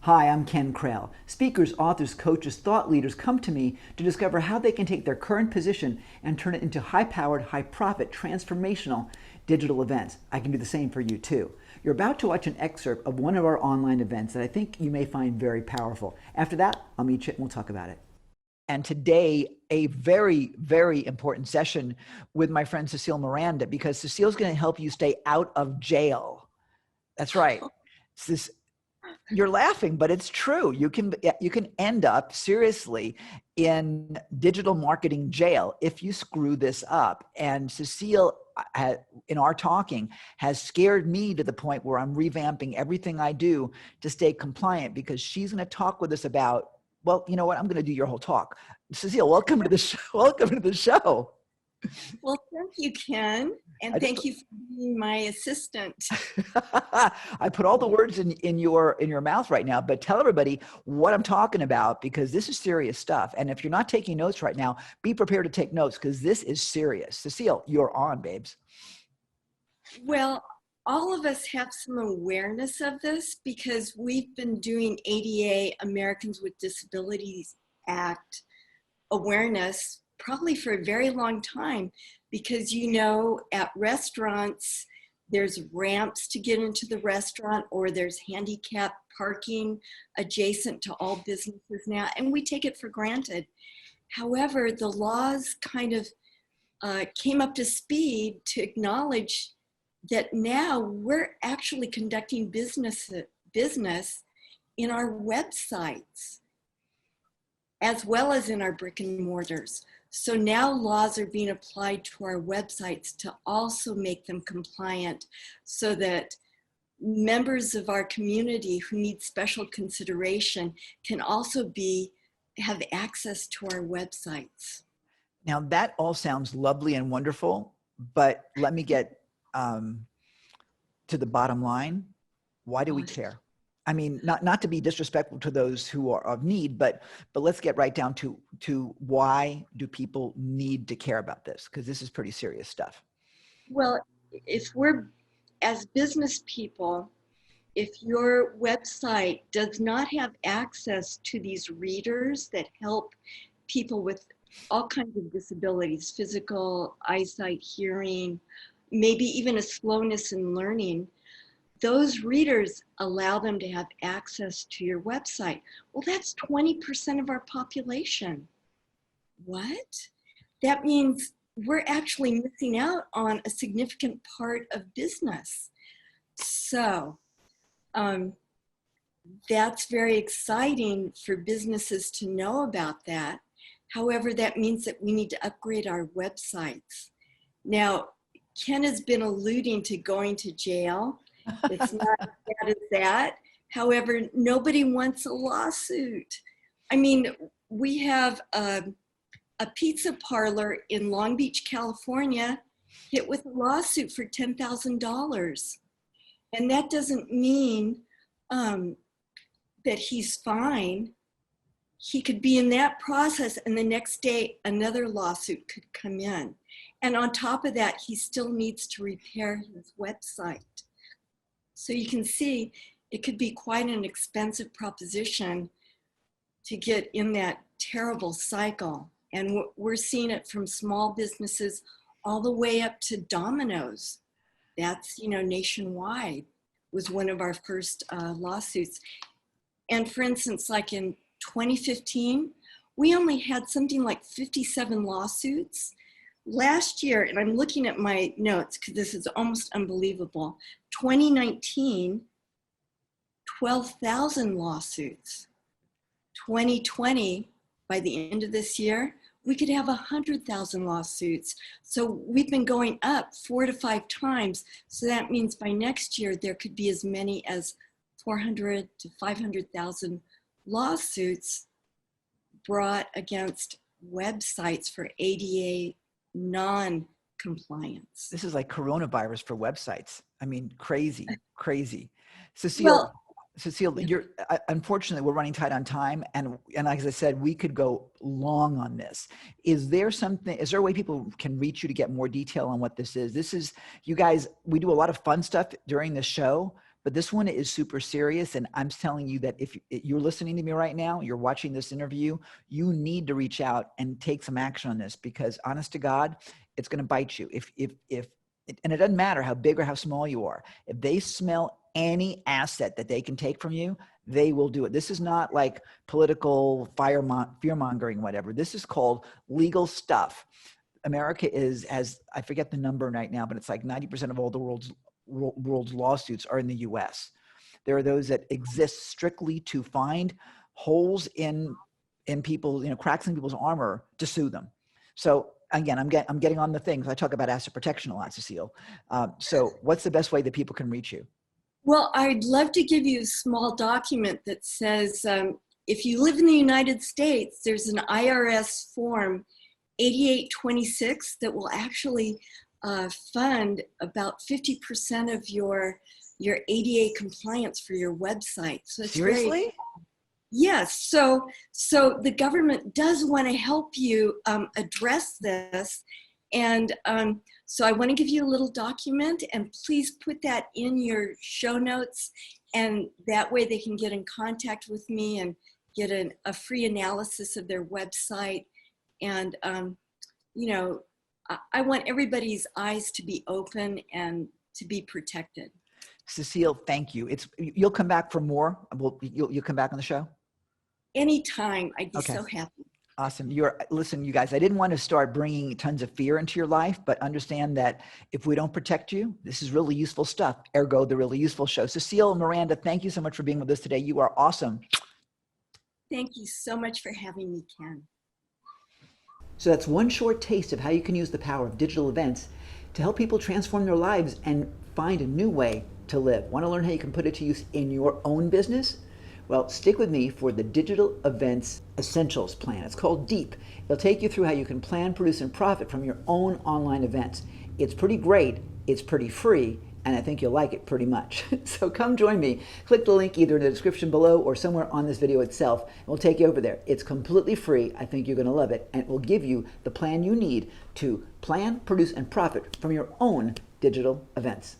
Hi, I'm Ken Krell. Speakers, authors, coaches, thought leaders come to me to discover how they can take their current position and turn it into high-powered, high-profit, transformational digital events. I can do the same for you too. You're about to watch an excerpt of one of our online events that I think you may find very powerful. After that, I'll meet you and we'll talk about it. And today, a very, very important session with my friend Cecile Miranda, because Cecile's going to help you stay out of jail. That's right. This, you're laughing, but it's true. You can end up seriously in digital marketing jail if you screw this up. And Cecile, in our talking, has scared me to the point where I'm revamping everything I do to stay compliant, because she's going to talk with us about, well, you know what? I'm going to do your whole talk. Cecile, welcome to the show. Welcome to the show. Well, thank you, Ken, and thank you for being my assistant. I put all the words in your mouth right now, but tell everybody what I'm talking about, because this is serious stuff. And if you're not taking notes right now, be prepared to take notes, because this is serious. Cecile, you're on, babes. Well, all of us have some awareness of this because we've been doing ADA, Americans with Disabilities Act awareness probably for a very long time, because at restaurants there's ramps to get into the restaurant, or there's handicap parking adjacent to all businesses now, and we take it for granted. However, the laws kind of came up to speed to acknowledge that now we're actually conducting business in our websites as well as in our brick and mortars. So now laws are being applied to our websites to also make them compliant, so that members of our community who need special consideration can also have access to our websites. Now that all sounds lovely and wonderful, but let me get to the bottom line. Why do we care? I mean, not to be disrespectful to those who are of need, but let's get right down to why do people need to care about this? Because this is pretty serious stuff. Well, if we're, as business people, if your website does not have access to these readers that help people with all kinds of disabilities, physical, eyesight, hearing, maybe even a slowness in learning, those readers allow them to have access to your website. Well, that's 20% of our population. What? That means we're actually missing out on a significant part of business. So that's very exciting for businesses to know about that. However, that means that we need to upgrade our websites. Now, Ken has been alluding to going to jail. It's not as bad as that. However, nobody wants a lawsuit. I mean, we have a pizza parlor in Long Beach, California, hit with a lawsuit for $10,000. And that doesn't mean that he's fine. He could be in that process, and the next day another lawsuit could come in. And on top of that, he still needs to repair his website. So you can see it could be quite an expensive proposition to get in that terrible cycle. And we're seeing it from small businesses all the way up to Domino's. That's, nationwide, was one of our first lawsuits. And for instance, like in 2015, we only had something like 57 lawsuits. Last year, and I'm looking at my notes because this is almost unbelievable, 2019, 12,000 lawsuits. 2020, by the end of this year, we could have 100,000 lawsuits. So we've been going up 4 to 5 times. So that means by next year, there could be as many as 400 to 500,000 lawsuits brought against websites for ADA non-compliance. This is like coronavirus for websites. I mean, crazy, crazy. Cecile, unfortunately, we're running tight on time. And as I said, we could go long on this. Is there a way people can reach you to get more detail on what this is? You guys, we do a lot of fun stuff during the show, but this one is super serious. And I'm telling you that if you're listening to me right now, you're watching this interview, you need to reach out and take some action on this, because honest to God, it's going to bite you. And it doesn't matter how big or how small you are. If they smell any asset that they can take from you, they will do it. This is not like political fear-mongering, whatever. This is called legal stuff. America has, I forget the number right now, but it's like 90% of all the world's lawsuits are in the US. There are those that exist strictly to find holes in people, cracks in people's armor to sue them. So again, I'm getting on the things. I talk about asset protection a lot, Cecile. So what's the best way that people can reach you? Well, I'd love to give you a small document that says, if you live in the United States, there's an IRS form 8826 that will actually fund about 50% of your ADA compliance for your website. So it's Seriously? Yes. So the government does want to help you address this. And so I want to give you a little document, and please put that in your show notes. And that way they can get in contact with me and get a free analysis of their website. And, I want everybody's eyes to be open and to be protected. Cecile, thank you. You'll come back for more. You'll come back on the show? Anytime. I'd be okay. So happy. Awesome. Listen, you guys, I didn't want to start bringing tons of fear into your life, but understand that if we don't protect you, this is really useful stuff. Ergo, the Really Useful Show. Cecile Miranda, thank you so much for being with us today. You are awesome. Thank you so much for having me, Ken. So that's one short taste of how you can use the power of digital events to help people transform their lives and find a new way to live. Want to learn how you can put it to use in your own business? Well, stick with me for the Digital Events Essentials Plan. It's called DEEP. It'll take you through how you can plan, produce, and profit from your own online events. It's pretty great, it's pretty free, and I think you'll like it pretty much. So come join me. Click the link either in the description below or somewhere on this video itself, and we'll take you over there. It's completely free. I think you're going to love it, and it will give you the plan you need to plan, produce, and profit from your own digital events.